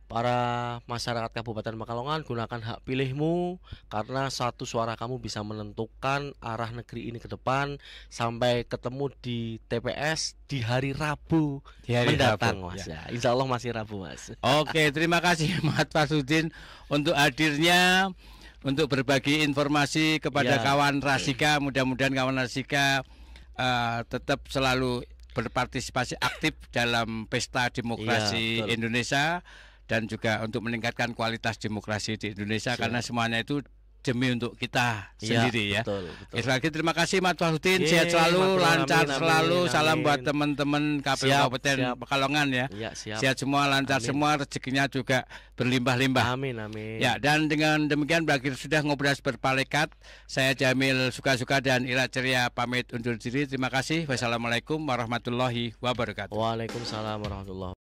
para masyarakat Kabupaten Pekalongan, gunakan hak pilihmu, karena satu suara kamu bisa menentukan arah negeri ini ke depan sampai ketemu di TPS di hari Rabu mendatang, Mas. Ya. Insya Allah masih Rabu, Mas. Oke, terima kasih Mas Fasudin untuk hadirnya, untuk berbagi informasi kepada kawan Rasika. Mudah-mudahan kawan Rasika tetap selalu berpartisipasi aktif dalam pesta demokrasi Indonesia, dan juga untuk meningkatkan kualitas demokrasi di Indonesia, karena semuanya itu demi untuk kita sendiri ya. Betul. Sekali lagi terima kasih Mas Fasudin, sehat selalu, lancar selalu, salam buat teman-teman KPU Kabupaten Pekalongan ya. Sehat semua, lancar semua, rezekinya juga berlimpah-limpah. Amin. Ya, dan dengan demikian berakhir sudah Ngobras Berpalekat. Saya Jamil Suka-Suka dan Ira Ceria pamit undur diri. Terima kasih. Wassalamualaikum warahmatullahi wabarakatuh. Waalaikumsalam warahmatullahi wabarakatuh.